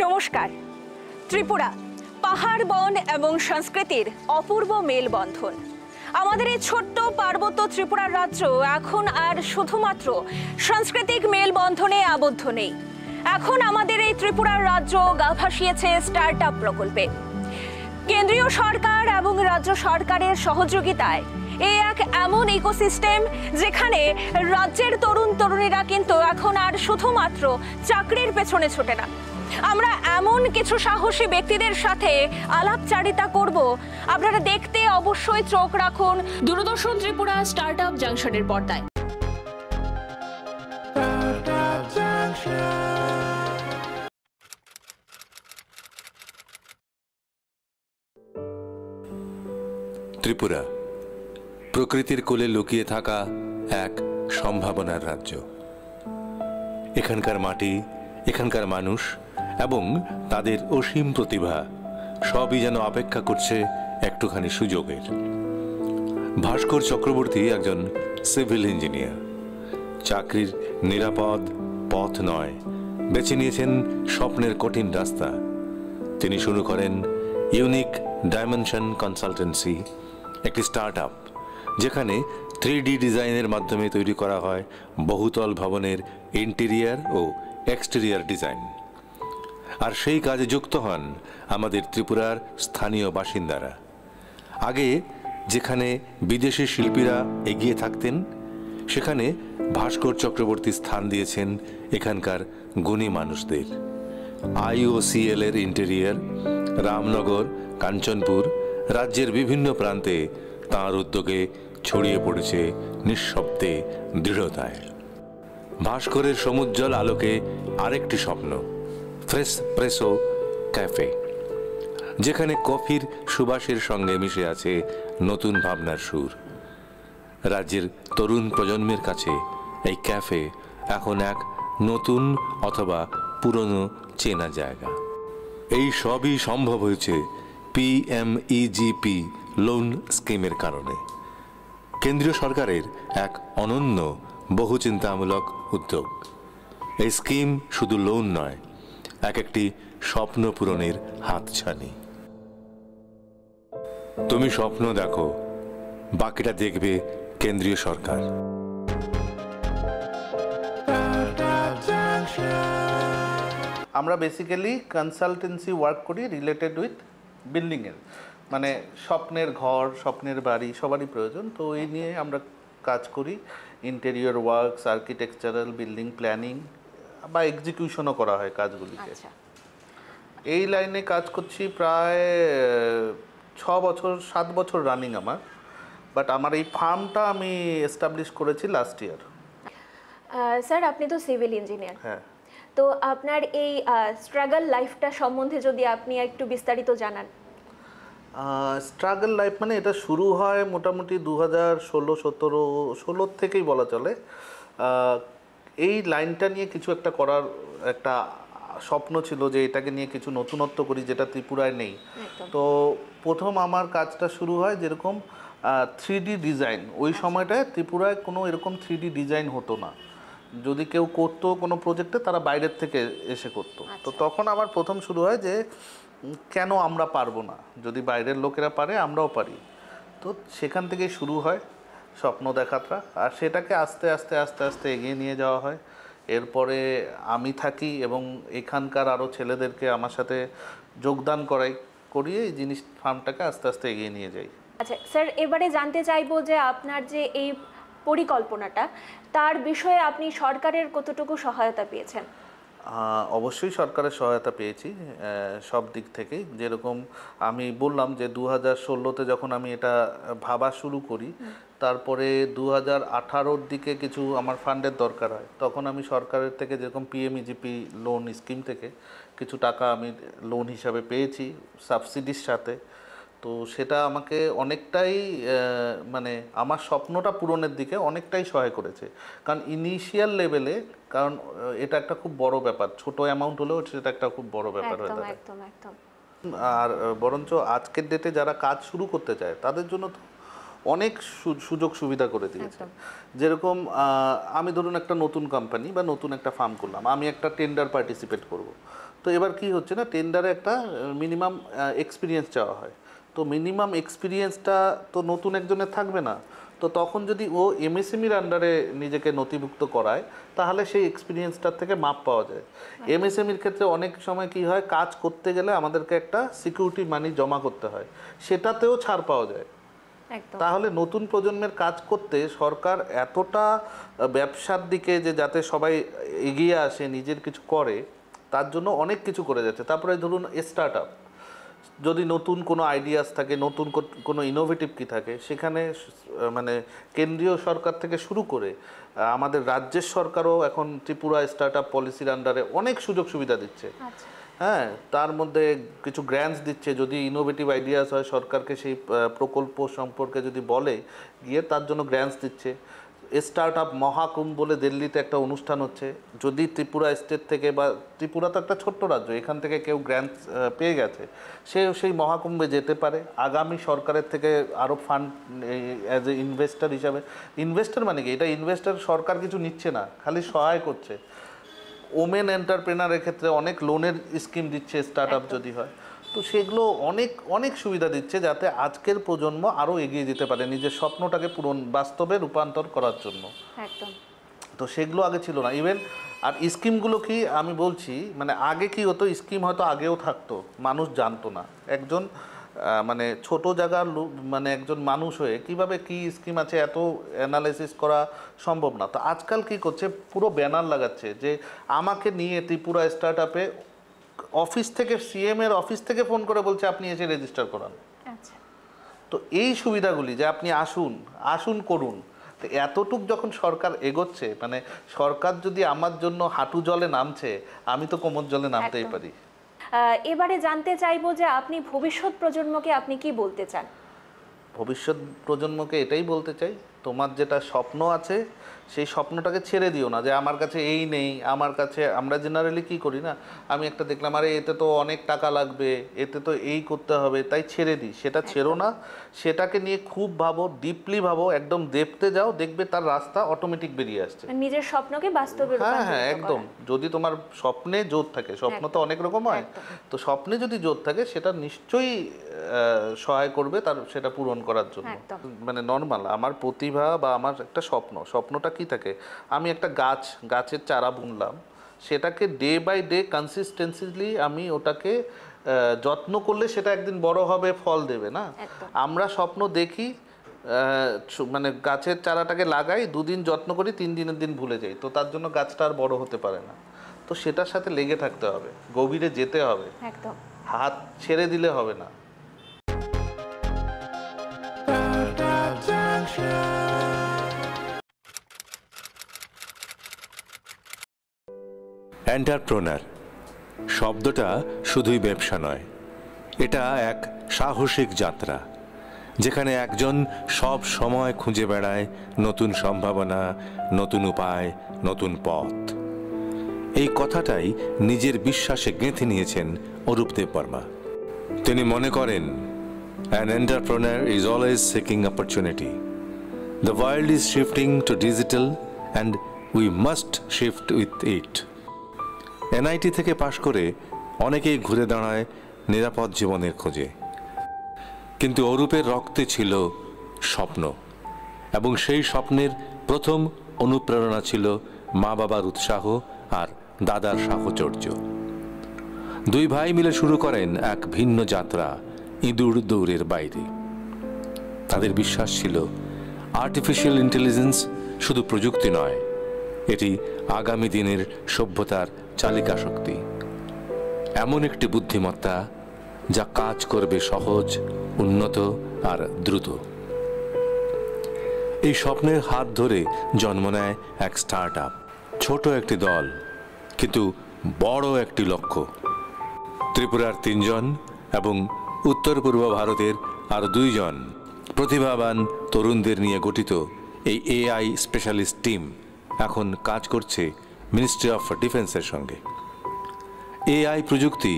নমস্কার। ত্রিপুরা পাহাড় বন এবং সংস্কৃতির অপূর্ব মেলবন্ধন। আমাদের এই ছোট্ট পার্বত্য ত্রিপুরার রাজ্য এখন আর শুধুমাত্র সাংস্কৃতিক মেলবন্ধনে আবদ্ধ নেই। এখন আমাদের এই ত্রিপুরার রাজ্য গা ভাসিয়েছে স্টার্টআপ প্রকল্পে। কেন্দ্রীয় সরকার এবং রাজ্য সরকারের সহযোগিতায় এই এক এমন ইকোসিস্টেম যেখানে রাজ্যের তরুণ তরুণীরা কিন্তু এখন আর শুধুমাত্র চাকরির পেছনে ছোটে না। আমরা এমন কিছু সাহসী ব্যক্তিদের সাথে আলাপচারিতা করব। আপনারা দেখতে অবশ্যই চোখ রাখুন দূরদর্শন ত্রিপুরা স্টার্টআপ জাংশনের পর্দায়। ত্রিপুরা প্রকৃতির কোলে লুকিয়ে থাকা এক সম্ভাবনার রাজ্য। এখানকার মাটি, এখানকার মানুষ এবং তাদের অসীম প্রতিভা সবই যেন অপেক্ষা করছে একটুখানি সুযোগের। ভাস্কর চক্রবর্তী একজন সিভিল ইঞ্জিনিয়ার। চাকরির নিরাপদ পথ নয়, বেছে নিয়েছেন স্বপ্নের কঠিন রাস্তা। তিনি শুরু করেন ইউনিক ডাইমেনশন কনসালটেন্সি, একটি স্টার্টআপ যেখানে 3D ডিজাইনের মাধ্যমে তৈরি করা হয় বহুতল ভবনের ইন্টেরিয়ার ও এক্সটেরিয়ার ডিজাইন। আর সেই কাজে যুক্ত হন আমাদের ত্রিপুরার স্থানীয় বাসিন্দারা। আগে যেখানে বিদেশি শিল্পীরা এগিয়ে থাকতেন, সেখানে ভাস্কর চক্রবর্তী স্থান দিয়েছেন এখানকার গুণী মানুষদের। IOCL এর ইন্টেরিয়ার রামনগর, কাঞ্চনপুর, রাজ্যের বিভিন্ন প্রান্তে তাঁর উদ্যোগে ছড়িয়ে পড়েছে নিঃশব্দে দৃঢ়তায়। ভাস্করের সমুজ্জ্বল আলোকে আরেকটি স্বপ্ন, ফ্রেসপ্রেসো ক্যাফে, যেখানে কফির সুবাসের সঙ্গে মিশে আছে নতুন ভাবনার সুর। রাজ্যের তরুণ প্রজন্মের কাছে এই ক্যাফে এখন এক নতুন অথবা পুরনো চেনা জায়গা। এই সবই সম্ভব হয়েছে PMEGP লোন স্কিমের কারণে। কেন্দ্রীয় সরকারের এক অনন্য বহুচিন্তামূলক উদ্যোগ। এই স্কিম শুধু লোন নয়, একটি স্বপ্ন পূরণের হাতছানি। তুমি স্বপ্ন দেখো, বাকিটা দেখবে কেন্দ্রীয় সরকার। আমরা বেসিক্যালি কনসালটেন্সি ওয়ার্ক করি রিলেটেড উইথ বিল্ডিংয়ের, মানে স্বপ্নের ঘর, স্বপ্নের বাড়ি সবারই প্রয়োজন। তো এই নিয়ে আমরা কাজ করি। Interior works, architectural, building planning বা এক্সিকিউশনও করা হয় কাজগুলিকে। এই লাইনে কাজ করছি প্রায় 7 বছর রানিং আমার। বাট আমার এই ফার্মটা আমি এস্টাবলিশ করেছি লাস্ট ইয়ার। স্যার, আপনি তো সিভিল ইঞ্জিনিয়ার। হ্যাঁ। তো আপনার এই স্ট্রাগল লাইফটা সম্বন্ধে যদি আপনি একটু বিস্তারিত জানান। স্ট্রাগল লাইফ মানে এটা শুরু হয় মোটামুটি 2016 থেকেই বলা চলে। এই লাইনটা নিয়ে কিছু একটা করার একটা স্বপ্ন ছিল যে এটাকে নিয়ে কিছু নতুনত্ব করি যেটা ত্রিপুরায় নেই। তো প্রথম আমার কাজটা শুরু হয় যেরকম 3D ডিজাইন। ওই সময়টায় ত্রিপুরায় কোনো এরকম 3D ডিজাইন হতো না। যদি কেউ করতো কোনো প্রজেক্টে, তারা বাইরের থেকে এসে করতো। তো তখন আমার প্রথম শুরু হয় যে কেন আমরা পারবো না, যদি বাইরের লোকেরা পারে আমরাও পারি। তো সেখান থেকেই শুরু হয় স্বপ্ন দেখাটা। আর সেটাকে আস্তে আস্তে আস্তে আস্তে এগিয়ে নিয়ে যাওয়া হয়। এরপরে আমি থাকি এবং এখানকার আরও ছেলেদেরকে আমার সাথে যোগদান করিয়ে এই জিনিস ফার্মটাকে আস্তে আস্তে এগিয়ে নিয়ে যাই। আচ্ছা স্যার, এবারে জানতে চাইবো যে আপনার যে এই পরিকল্পনাটা, তার বিষয়ে আপনি সরকারের কতটুকু সহায়তা পেয়েছেন? অবশ্যই সরকারের সহায়তা পেয়েছি সব দিক থেকেই। যেরকম আমি বললাম যে 2016-তে যখন আমি এটা ভাবা শুরু করি, তারপরে 2018-র দিকে কিছু আমার ফান্ডের দরকার হয়। তখন আমি সরকারের থেকে যেরকম PMEGP লোন স্কিম থেকে কিছু টাকা আমি লোন হিসাবে পেয়েছি সাবসিডির সাথে। তো সেটা আমাকে অনেকটাই মানে আমার স্বপ্নটা পূরণের দিকে অনেকটাই সহায় করেছে। কারণ ইনিশিয়াল লেভেলে, কারণ এটা একটা খুব বড় ব্যাপার, ছোট অ্যামাউন্ট হলেও সেটা একটা খুব বড় ব্যাপার হয়ে দাঁড়ায়। আর বরঞ্চ আজকের ডেটে যারা কাজ শুরু করতে চায় তাদের জন্য তো অনেক সুযোগ সুবিধা করে দিয়েছে। যেরকম আমি ধরুন একটা নতুন কোম্পানি বা নতুন একটা ফার্ম করলাম, আমি একটা টেন্ডার পার্টিসিপেট করব। তো এবার কি হচ্ছে না, টেন্ডারে একটা মিনিমাম এক্সপিরিয়েন্স চাওয়া হয়। তো মিনিমাম এক্সপিরিয়েন্সটা তো নতুন একজনের থাকবে না। তো তখন যদি ও এমএসএমইর আন্ডারে নিজেকে নথিভুক্ত করায়, তাহলে সেই এক্সপিরিয়েন্সটার থেকে মাপ পাওয়া যায়। এমএসএমইর ক্ষেত্রে অনেক সময় কি হয়, কাজ করতে গেলে আমাদেরকে একটা সিকিউরিটি মানি জমা করতে হয়, সেটাতেও ছাড় পাওয়া যায়। তাহলে নতুন প্রজন্মের কাজ করতে সরকার এতটা ব্যবসার দিকে, যে যাতে সবাই এগিয়ে আসে, নিজের কিছু করে, তার জন্য অনেক কিছু করে যাচ্ছে। তারপরে ধরুন স্টার্ট আপ, যদি নতুন কোনো আইডিয়াস থাকে, নতুন কোনো ইনোভেটিভ কি থাকে, সেখানে মানে কেন্দ্রীয় সরকার থেকে শুরু করে আমাদের রাজ্যের সরকারও এখন ত্রিপুরা স্টার্ট আপ পলিসির আন্ডারে অনেক সুযোগ সুবিধা দিচ্ছে। হ্যাঁ, তার মধ্যে কিছু গ্র্যান্টস দিচ্ছে, যদি ইনোভেটিভ আইডিয়াস হয় সরকারকে সেই প্রকল্প সম্পর্কে যদি বলে গিয়ে, তার জন্য গ্র্যান্টস দিচ্ছে। স্টার্ট আপ মহাকুম্ভ বলে দিল্লিতে একটা অনুষ্ঠান হচ্ছে, যদি ত্রিপুরা স্টেট থেকে, বা ত্রিপুরা তো একটা ছোট্ট রাজ্য, এখান থেকে কেউ গ্র্যান্টস পেয়ে গেছে, সে সেই মহাকুম্ভে যেতে পারে। আগামী সরকারের থেকে আরও ফান্ড অ্যাজ এ ইনভেস্টার হিসাবে, ইনভেস্টার মানে কি, এটা ইনভেস্টার সরকার কিছু নিচ্ছে না, খালি সহায় করছে। ওমেন এন্টারপ্রেনারের ক্ষেত্রে অনেক লোনের স্কিম দিচ্ছে স্টার্ট আপ যদি হয়। তো সেগুলো অনেক অনেক সুবিধা দিচ্ছে, যাতে আজকের প্রজন্ম আরও এগিয়ে যেতে পারে নিজের স্বপ্নটাকে বাস্তবে রূপান্তর করার জন্য। তো সেগুলো আগে ছিল না। ইভেন আর স্কিমগুলো কি আমি বলছি, মানে আগে কি হতো, স্কিম হয়তো আগেও থাকতো, মানুষ জানতো না। একজন মানে ছোট জায়গার মানে একজন মানুষ হয়ে কিভাবে কি স্কিম আছে এত অ্যানালাইসিস করা সম্ভব না। তো আজকাল কি করছে, পুরো ব্যানার লাগাচ্ছে যে আমাকে নিয়ে ত্রিপুরা স্টার্ট আপে অফিস থেকে, সিএম এর অফিস থেকে ফোন করে বলছে আপনি এসে রেজিস্টার করান। তো এই সুবিধাগুলি, যে আপনি আসুন আসুন করুন, তো এতটুক যখন সরকার এগোচ্ছে, মানে সরকার যদি আমার জন্য হাঁটু জলে নামছে, আমি তো কোমর জলে নামতেই পারি। এবারে জানতে চাইবো যে আপনি ভবিষ্যৎ প্রজন্মকে আপনি কি বলতে চান? ভবিষ্যৎ প্রজন্মকে এটাই বলতে চাই, তোমার যেটা স্বপ্ন আছে সেই স্বপ্নটাকে ছেড়ে দিও না, যে আমার কাছে এই নেই, আমার কাছে। আমরা জেনারেলি কি করি না, আমি একটা দেখলাম, আরে এতে তো অনেক টাকা লাগবে, এতে তো এই করতে হবে, তাই ছেড়ে দিই। সেটা ছেড়ো না, সেটাকে নিয়ে খুব ভাবো, ডিপলি ভাবো, একদম দেখতে যাও, দেখবে তার রাস্তা অটোমেটিক বেরিয়ে আসছে। নিজের স্বপ্নকে বাস্তবে রূপান্তরিত করা। হ্যাঁ, একদম। যদি তোমার স্বপ্নে জোর থাকে, স্বপ্ন তো অনেক রকম হয়, তো স্বপ্নে যদি জোর থাকে, সেটা নিশ্চয়ই সহায় করবে তার সেটা পূরণ করার জন্য। মানে নর্মাল আমার প্রতিভা বা আমার একটা স্বপ্নটা কি থাকে, আমি একটা গাছের চারা বুনলাম, সেটাকে ডে বাই ডে কনসিস্টেন্সিলি আমি ওটাকে যত্ন করলে সেটা একদিন বড় হবে, ফল দেবে না। আমরা স্বপ্ন দেখি, মানে গাছের চারাটাকে লাগাই, 2 দিন যত্ন করি, 3 দিনের দিন ভুলে যাই, তো তার জন্য গাছটা আর বড় হতে পারে না। তো সেটার সাথে লেগে থাকতে হবে, গভীরে যেতে হবে, হাত ছেড়ে দিলে হবে না। এন্টারপ্রেনার শব্দটা শুধুই ব্যবসা নয়, এটা এক সাহসিক যাত্রা, যেখানে একজন সব সময় খুঁজে বেড়ায় নতুন সম্ভাবনা, নতুন উপায়, নতুন পথ। এই কথাটাই নিজের বিশ্বাসে গেঁথে নিয়েছেন অরূপ দেববর্মা। তিনি মনে করেন, an entrepreneur is always seeking opportunity. The world is shifting to digital and we must shift with it. NIT থেকে পাশ করে অনেকেই ঘুরে দাঁড়ায় নিরাপদ জীবনের খোঁজে, কিন্তু অরূপের রক্তে ছিল স্বপ্ন, এবং সেই স্বপ্নের প্রথম অনুপ্রেরণা ছিল মা বাবার উৎসাহ আর দাদার সাহচর্য। 2 ভাই মিলে শুরু করেন এক ভিন্ন যাত্রা, ইঁদুর দৌড়ের বাইরে। তাদের বিশ্বাস ছিল আর্টিফিশিয়াল ইন্টেলিজেন্স শুধু প্রযুক্তি নয়, এটি আগামী দিনের সভ্যতার চালিকা শক্তি, এমন একটি বুদ্ধিমত্তা যা কাজ করবে সহজ, উন্নত আর দ্রুত। এই স্বপ্নের হাত ধরে জন্ম নেয় এক স্টার্ট আপ, ছোট একটি দল, কিন্তু বড় একটি লক্ষ্য। ত্রিপুরার 3 জন এবং উত্তর পূর্ব ভারতের আর 2 জন প্রতিভাবান তরুণদের নিয়ে গঠিত এই এআই স্পেশালিস্ট টিম এখন কাজ করছে মিনিস্ট্রি অফ ডিফেন্সের সঙ্গে। এআই প্রযুক্তি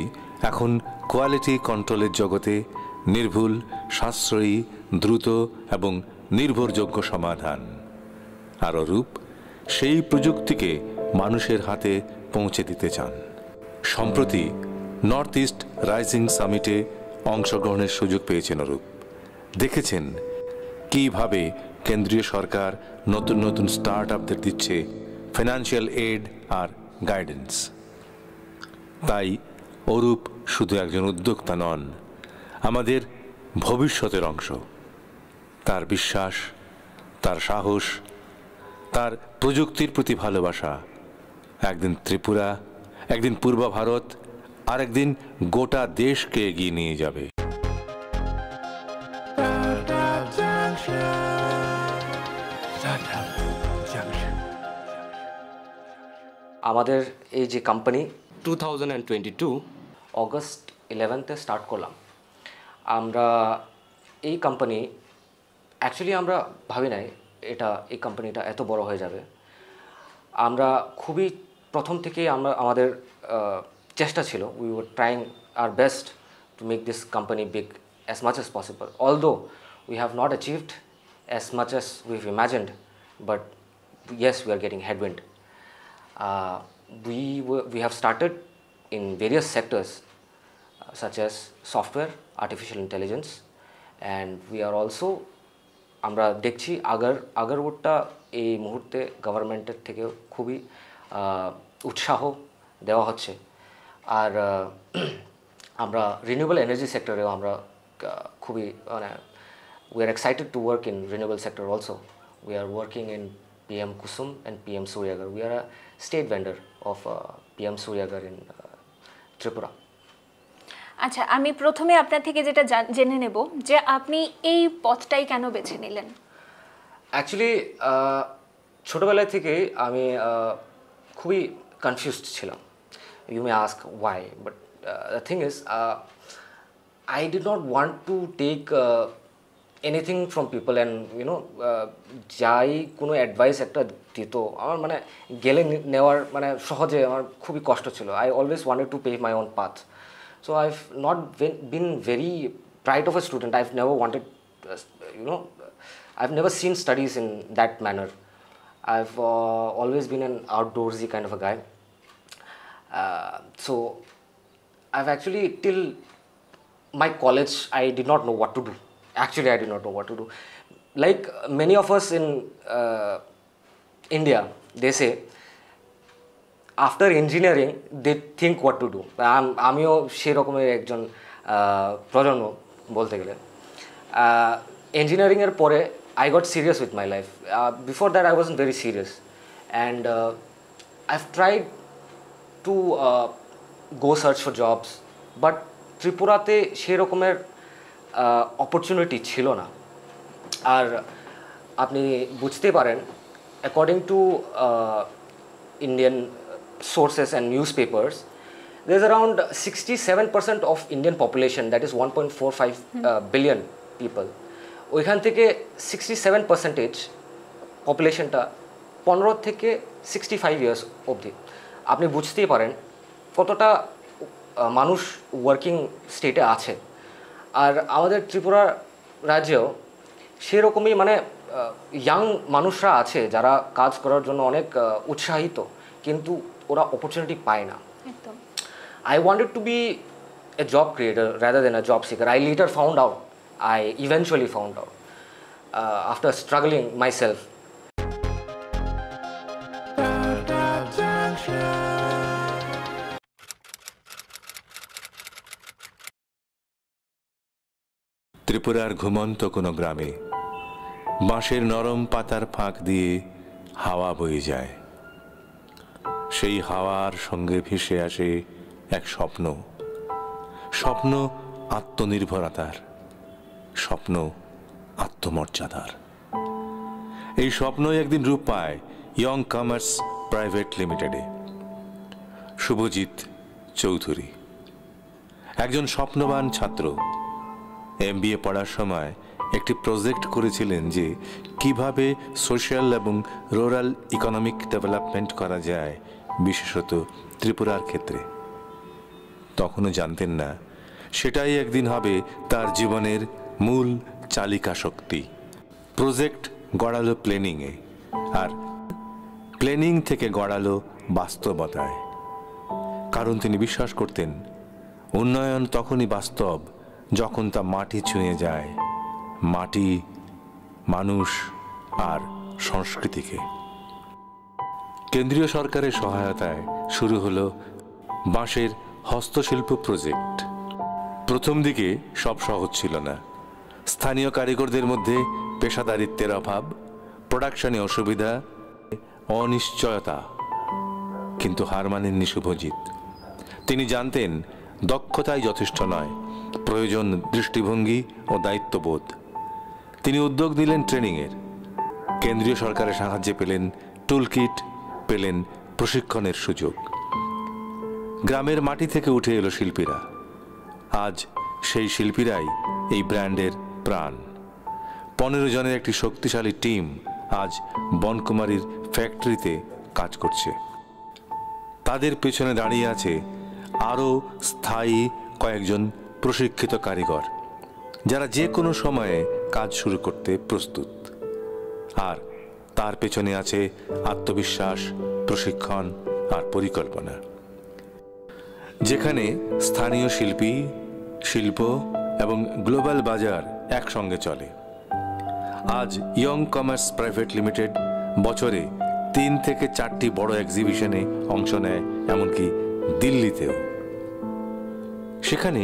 এখন কোয়ালিটি কন্ট্রোলের জগতে নির্ভুল, সাশ্রয়ী, দ্রুত এবং নির্ভরযোগ্য সমাধান। আর অরূপ সেই প্রযুক্তিকে মানুষের হাতে পৌঁছে দিতে চান। সম্প্রতি নর্থ ইস্ট রাইজিং সামিটে অংশগ্রহণের সুযোগ পেয়েছেন অরূপ। দেখেছেন কিভাবে কেন্দ্রীয় সরকার নতুন নতুন স্টার্ট আপদের দিচ্ছে ফিনান্সিয়াল এড আর গাইডেন্স। তাই অরূপ শুধু একজন উদ্যোক্তা নন, আমাদের ভবিষ্যতের অংশ। তার বিশ্বাস, তার সাহস, তার প্রযুক্তির প্রতি ভালোবাসা একদিন ত্রিপুরা, একদিন পূর্ব ভারত, আর একদিন গোটা দেশকে এগিয়ে নিয়ে যাবে। আমাদের এই যে কোম্পানি 2022 অগস্ট 11-তে স্টার্ট করলাম। আমরা এই কোম্পানি অ্যাকচুয়ালি আমরা ভাবি নাই এই কোম্পানিটা এত বড় হয়ে যাবে। আমরা খুবই প্রথম থেকেই আমাদের চেষ্টা ছিল, we were trying our best to make this company big as much as possible, although we have not achieved as much as we've imagined, but yes, we are getting headwind. We have started in various sectors such as software, artificial intelligence, and we are also আমরা দেখছি আগারওয়াটটা এই মুহূর্তে গভর্নমেন্টের থেকে খুবই উৎসাহ দেওয়া হচ্ছে। আর আমরা রিনিউয়েবল এনার্জি সেক্টরেও আমরা খুবই মানে we are excited to work in renewable sector also. We are working in PM Kusum and PM Surya Ghar. We are a state vendor of PM Surya Ghar in Tripura. আচ্ছা, আমি প্রথমে আপনার থেকে যেটা জেনে নেব যে আপনি এই পথটাই কেন বেছে নিলেন? অ্যাকচুয়ালি ছোটোবেলা থেকেই আমি খুবই কনফিউজড ছিলাম। You may ask why, but the thing is I did not want to take anything from people and যাই কোনো অ্যাডভাইস একটা দিত আমার মানে গেলে নেওয়ার মানে সহজে আমার খুবই কষ্ট ছিল। I always wanted to pave my own path. So I've not been very bright of a student. I've never wanted, I've never seen studies in that manner. I've always been an outdoorsy kind of a guy. So I've actually till my college, I did not know what to do. Actually, I did not know what to do. Like many of us in India, they say, after engineering, they think what to do. আমিও সেই রকমের একজন প্রজন্ম বলতে গেলে। ইঞ্জিনিয়ারিংয়ের পরে I got serious with my life. Before that, I wasn't very serious. And I've tried to go search for jobs, but ত্রিপুরাতে সেই রকমের অপরচুনিটি ছিল না। আর আপনি বুঝতে পারেন, according to Indian sources and newspapers, there's around 67% of Indian population, that is 1.45 billion people. ওইখান থেকে 67% পপুলেশনটা 15 থেকে 65 ইয়ার্স অবধি। আপনি বুঝতেই পারেন কতটা মানুষ ওয়ার্কিং স্টেটে আছে। আর আমাদের ত্রিপুরা রাজ্যেও সেরকমই মানে ইয়াং মানুষরা আছে যারা কাজ করার জন্য অনেক উৎসাহিত, কিন্তু ওরা অপরচুনিটি পায় না। I wanted to be a job creator rather than a job seeker. I later found out, I eventually found out after struggling myself. ত্রিপুরার ঘুমন্ত কোনো গ্রামে বাঁশের নরম পাতার ফাঁক দিয়ে হাওয়া বয়ে যায়। সেই হাওয়ার সঙ্গে ভেসে আসে এক স্বপ্ন, স্বপ্ন আত্মনির্ভরতার, স্বপ্ন আত্মমর্যাদার। এই স্বপ্নই একদিন রূপ পায় ইয়ং কমার্স প্রাইভেট লিমিটেডে। শুভজিৎ চৌধুরী একজন স্বপ্নবান ছাত্র। MBA পড়ার সময় একটি প্রজেক্ট করেছিলেন যে কিভাবে সোশ্যাল এবং রুরাল ইকোনমিক ডেভেলপমেন্ট করা যায়, বিশেষত ত্রিপুরার ক্ষেত্রে। তখনও জানতেন না সেটাই একদিন হবে তার জীবনের মূল চালিকা শক্তি। প্রজেক্ট গড়ালো প্ল্যানিংয়ে, আর প্ল্যানিং থেকে গড়ালো বাস্তবতায়। কারণ তিনি বিশ্বাস করতেন উন্নয়ন তখনই বাস্তব যখন তা মাটি ছুঁয়ে যায়, মাটি, মানুষ আর সংস্কৃতিকে। কেন্দ্রীয় সরকারের সহায়তায় শুরু হলো বাঁশের হস্তশিল্প প্রজেক্ট। প্রথম দিকে সব সহজ ছিল না। স্থানীয় কারিগরদের মধ্যে পেশাদারিত্বের অভাব, প্রোডাকশনে অসুবিধা, অনিশ্চয়তা। কিন্তু হার মানেননি শুভজিৎ। তিনি জানতেন দক্ষতাই যথেষ্ট নয়, প্রয়োজন দৃষ্টিভঙ্গি ও দায়িত্ববোধ। তিনি উদ্যোগ নিলেন ট্রেনিংয়ের। কেন্দ্রীয় সরকারের সাহায্যে পেলেন টুলকিট, পেলেন প্রশিক্ষণের সুযোগ। গ্রামের মাটি থেকে উঠে এলো শিল্পীরা। আজ সেই শিল্পীরাই এই ব্র্যান্ডের প্রাণ। 15 জনের একটি শক্তিশালী টিম আজ বনকুমারীর ফ্যাক্টরিতে কাজ করছে। তাদের পেছনে দাঁড়িয়ে আছে আরও স্থায়ী কয়েকজন প্রশিক্ষিত কারিগর, যারা যে কোনো সময়ে কাজ শুরু করতে প্রস্তুত। আর তার পেছনে আছে আত্মবিশ্বাস, প্রশিক্ষণ আর পরিকল্পনা। যেখানে স্থানীয় শিল্পী, শিল্প এবং গ্লোবাল বাজার একসঙ্গে চলে। আজ ইয়ং কমার্স প্রাইভেট লিমিটেড বছরে 3 থেকে 4টি বড় এক্সিবিশনে অংশ নেয়, এমনকি দিল্লিতেও। সেখানে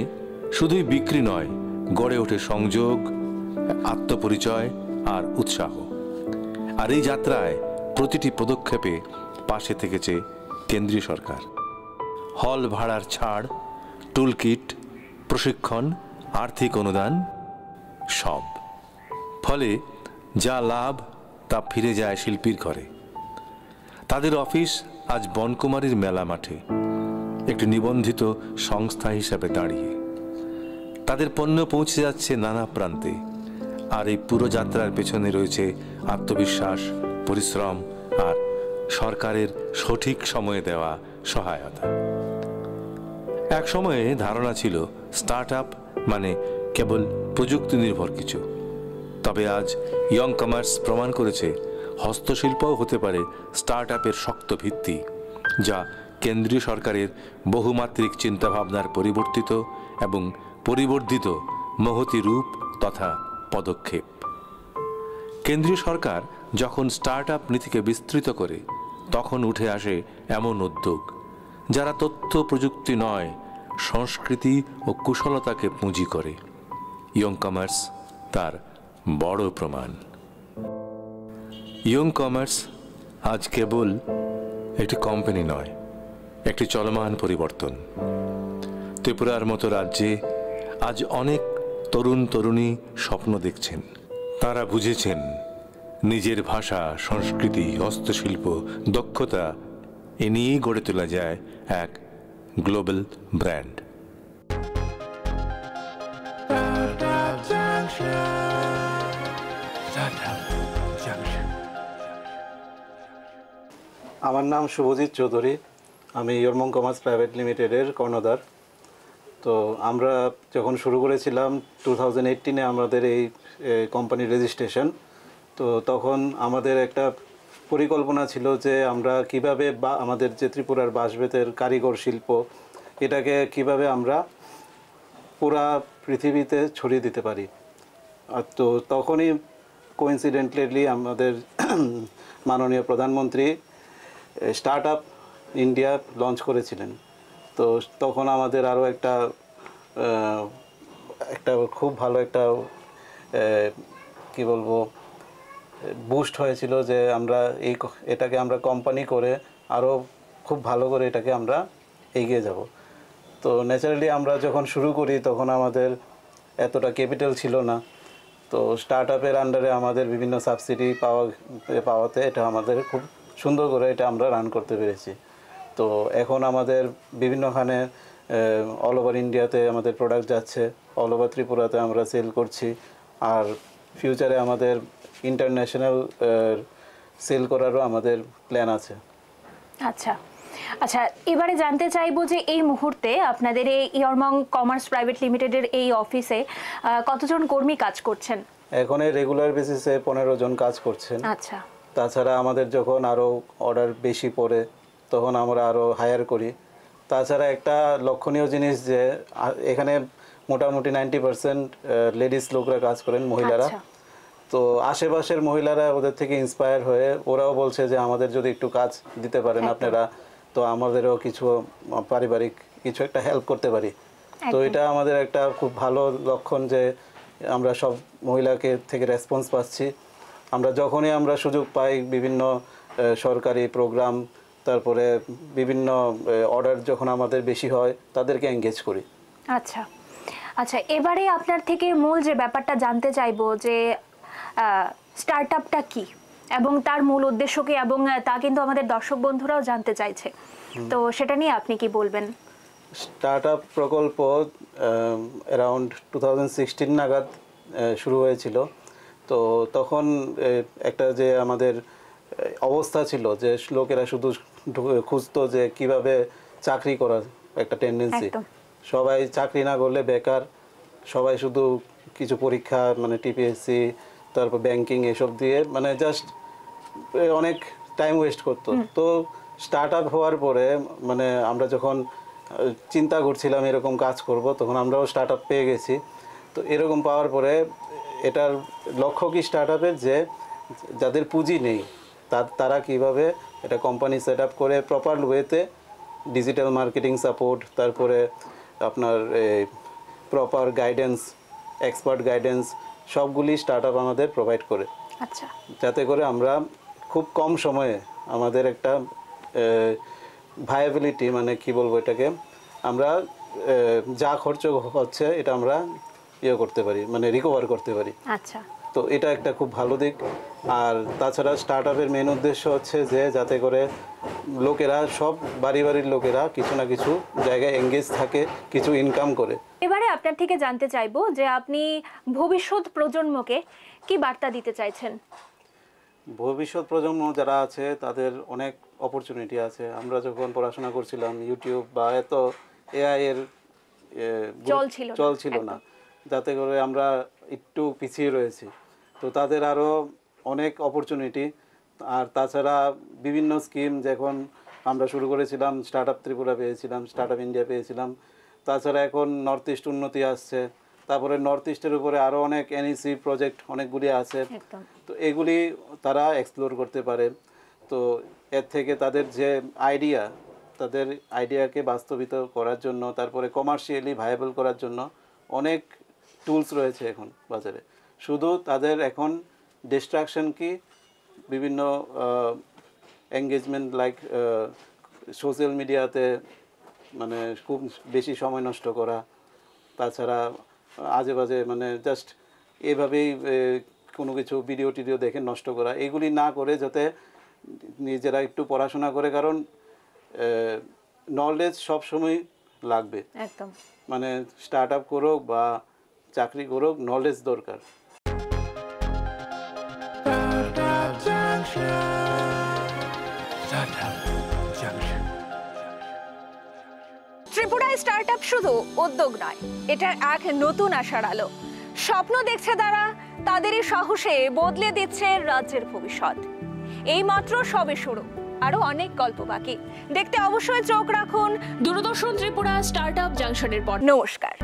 শুধুই বিক্রি নয়, গড়ে ওঠে সংযোগ, আত্মপরিচয় আর উৎসাহ। আর এই যাত্রায় প্রতিটি পদক্ষেপে পাশে থেকেছে কেন্দ্রীয় সরকার। হল ভাড়ার ছাড়, টুলকিট, প্রশিক্ষণ, আর্থিক অনুদান, সব। ফলে যা লাভ তা ফিরে যায় শিল্পীর ঘরে। তাদের অফিস আজ বনকুমারীর মেলা মাঠে একটি নিবন্ধিত সংস্থা হিসাবে দাঁড়িয়ে। তাদের পণ্য পৌঁছে যাচ্ছে নানা প্রান্তে। আর এই পুরো যাত্রার পেছনে রয়েছে আত্মবিশ্বাস, পরিশ্রম আর সরকারের সঠিক সময়ে দেওয়া সহায়তা। এক সময়ে ধারণা ছিল স্টার্ট আপ মানে কেবল প্রযুক্তি নির্ভর কিছু। তবে আজ ইয়ং কমার্স প্রমাণ করেছে হস্তশিল্পও হতে পারে স্টার্ট আপের শক্ত ভিত্তি, যা কেন্দ্রীয় সরকারের বহুমাত্রিক চিন্তাভাবনার পরিবর্তিত এবং পরিবর্ধিত মহতী রূপ তথা পদক্ষেপ। কেন্দ্রীয় সরকার যখন স্টার্ট আপ নীতিকে বিস্তৃত করে, তখন উঠে আসে এমন উদ্যোগ যারা তথ্য প্রযুক্তি নয়, সংস্কৃতি ও কুশলতাকে পুঁজি করে। ইয়ং কমার্স তার বড় প্রমাণ। ইয়ং কমার্স আজ কেবল একটি কোম্পানি নয়, একটি চলমান পরিবর্তন। ত্রিপুরার মতো রাজ্যে আজ অনেক তরুণ তরুণী স্বপ্ন দেখছেন। তারা বুঝেছেন নিজের ভাষা, সংস্কৃতি, হস্তশিল্প, দক্ষতা এ নিয়েই গড়ে তোলা যায় এক গ্লোবাল ব্র্যান্ড। আমার নাম শুভজিৎ চৌধুরী। আমি ইয়ং কমার্স প্রাইভেট লিমিটেডের কর্ণধার। তো আমরা যখন শুরু করেছিলাম 2018-এ আমাদের এই কোম্পানির রেজিস্ট্রেশন। তো তখন আমাদের একটা পরিকল্পনা ছিল যে আমরা কিভাবে বা আমাদের যে ত্রিপুরার বাঁশ-বেতের কারিগর শিল্প, এটাকে কিভাবে আমরা পুরা পৃথিবীতে ছড়িয়ে দিতে পারি। আর তো তখনই কোইন্সিডেন্টালি আমাদের মাননীয় প্রধানমন্ত্রী স্টার্ট আপ ইন্ডিয়া লঞ্চ করেছিলেন। তো তখন আমাদের আরও একটা খুব ভালো একটা কি বলবো বুস্ট হয়েছিল যে আমরা এটাকে আমরা কোম্পানি করে আরও খুব ভালো করে এটাকে আমরা এগিয়ে যাব। তো ন্যাচারালি আমরা যখন শুরু করি তখন আমাদের এতটা ক্যাপিটাল ছিল না। তো স্টার্ট আপের আন্ডারে আমাদের বিভিন্ন সাবসিডি পাওয়াতে এটা আমাদের খুব সুন্দর করে এটা আমরা রান করতে পেরেছি। তো এখন আমাদের বিভিন্নখানে অল ওভার ইন্ডিয়াতে আমাদের প্রোডাক্ট যাচ্ছে, অল ওভার ত্রিপুরাতে আমরা সেল করছি। আর ফিউচারে আমাদের ইন্টারন্যাশনাল সেল করারও আমাদের প্ল্যান আছে। আচ্ছা, আচ্ছা, এবারে জানতে চাইবো যে এই মুহূর্তে আপনাদের এই ইয়রমং কমার্স প্রাইভেট লিমিটেডের এই অফিসে কতজন কর্মী কাজ করছেন? এখন এই রেগুলার বেসিসে 15 জন কাজ করছেন। আচ্ছা। তাছাড়া আমাদের যখন আরও অর্ডার বেশি পড়ে তখন আমরা আরও হায়ার করি। তাছাড়া একটা লক্ষণীয় জিনিস যে এখানে মোটামুটি 90% লেডিস লোকরা কাজ করেন, মহিলারা। তো আশেপাশের মহিলারা ওদের থেকে ইন্সপায়ার হয়ে ওরাও বলছে যে আমাদের যদি একটু কাজ দিতে পারেন আপনারা, তো আমাদেরও কিছু পারিবারিক কিছু একটা হেল্প করতে পারি। তো এটা আমাদের একটা খুব ভালো লক্ষণ যে আমরা সব মহিলাকে থেকে রেসপন্স পাচ্ছি। আমরা যখনই আমরা সুযোগ পাই বিভিন্ন সরকারি প্রোগ্রাম, তারপরে বিভিন্ন অর্ডার যখন আমাদের বেশি হয় তাদেরকে এনগেজ করি। আচ্ছা আচ্ছা, এবারে আপনার থেকে মূল যে ব্যাপারটা জানতে চাইবো যে স্টার্টআপটা কি এবং তার মূল উদ্দেশ্য কি, এবং তা কিন্তু আমাদের দর্শক বন্ধুরাও জানতে চাইছে, তো সেটা নিয়ে আপনি কি বলবেন? স্টার্টআপ প্রকল্প অ্যারাউন্ড 2016 নাগাদ শুরু হয়েছিল। তো তখন একটা যে আমাদের অবস্থা ছিল যে লোকেরা শুধু খুঁজতো যে কিভাবে চাকরি করার একটা টেন্ডেন্সি, সবাই চাকরি না করলে বেকার, সবাই শুধু কিছু পরীক্ষা মানে টিপিএসসি তারপর ব্যাংকিং এসব দিয়ে মানে জাস্ট অনেক টাইম ওয়েস্ট করতো। তো স্টার্ট আপ হওয়ার পরে মানে আমরা যখন চিন্তা করছিলাম এরকম কাজ করব, তখন আমরাও স্টার্ট আপ পেয়ে গেছি। তো এরকম পাওয়ার পরে এটার লক্ষ্য কি স্টার্ট আপের যে যাদের পুঁজি নেই তারা কিভাবে এটা কোম্পানি সেট আপ করে প্রপার ওয়েতে ডিজিটাল মার্কেটিং সাপোর্ট, তারপরে আপনার প্রপার গাইডেন্স, এক্সপার্ট গাইডেন্স সবগুলি স্টার্ট আপ আমাদের প্রোভাইড করে। আচ্ছা, যাতে করে আমরা খুব কম সময়ে আমাদের একটা ভায়াবিলিটি মানে কি বলবো এটাকে, আমরা যা খরচ হচ্ছে এটা আমরা করতে পারি, মানে রিকভার করতে পারি। আচ্ছা, তো এটা একটা খুব ভালো দিক। আর তাছাড়া স্টার্ট আপের মেন উদ্দেশ্য হচ্ছে যে যাতে করে লোকেরা সব বাড়ির লোকেরা কিছু না কিছু জায়গায় এঙ্গেজ থাকে, কিছু ইনকাম করে। এবারে আপনার থেকে জানতে চাইবো যে আপনি ভবিষ্যৎ প্রজন্মকে কি বার্তা দিতে চাইছেন? ভবিষ্যৎ প্রজন্ম যারা আছে তাদের অনেক অপরচুনিটি আছে। আমরা যখন পড়াশোনা করছিলাম ইউটিউব বা এত এআই এর চল ছিল না, যাতে করে আমরা একটু পিছিয়ে রয়েছি। তো তাদের আরও অনেক অপরচুনিটি। আর তাছাড়া বিভিন্ন স্কিম যখন আমরা শুরু করেছিলাম, স্টার্ট আপ ত্রিপুরা পেয়েছিলাম, স্টার্ট আপ ইন্ডিয়া পেয়েছিলাম। তাছাড়া এখন নর্থ ইস্ট উন্নতি আসছে, তারপরে নর্থ ইস্টের উপরে আরও অনেক এনইসি প্রজেক্ট অনেকগুলি আছে। তো এগুলি তারা এক্সপ্লোর করতে পারে। তো এর থেকে তাদের যে আইডিয়া, তাদের আইডিয়াকে বাস্তবিত করার জন্য, তারপরে কমার্শিয়ালি ভায়াবল করার জন্য অনেক টুলস রয়েছে এখন বাজারে। শুধু তাদের এখন ডিস্ট্রাকশন কি বিভিন্ন এঙ্গেজমেন্ট লাইক সোশ্যাল মিডিয়াতে মানে খুব বেশি সময় নষ্ট করা, তাছাড়া আজে বাজে মানে জাস্ট এভাবেই কোনো কিছু ভিডিও টিডিও দেখে নষ্ট করা, এগুলি না করে যাতে নিজেরা একটু পড়াশোনা করে, কারণ নলেজ সবসময় লাগবে। একদম, মানে স্টার্ট আপ করুক বা চাকরি করুক, নলেজ দরকার। ত্রিপুরায় স্টার্টআপ শুধু উদ্যোগ নয়, এটা এক নতুন আশার আলো। স্বপ্ন দেখছে তারা, তাদেরই সাহসে বদলে দিচ্ছে রাজ্যের ভবিষ্যৎ। এই মাত্র সবে শুরু, আরো অনেক গল্প বাকি। দেখতে অবশ্যই চোখ রাখুন দূরদর্শন ত্রিপুরা স্টার্টআপ জাংশনের পর। নমস্কার।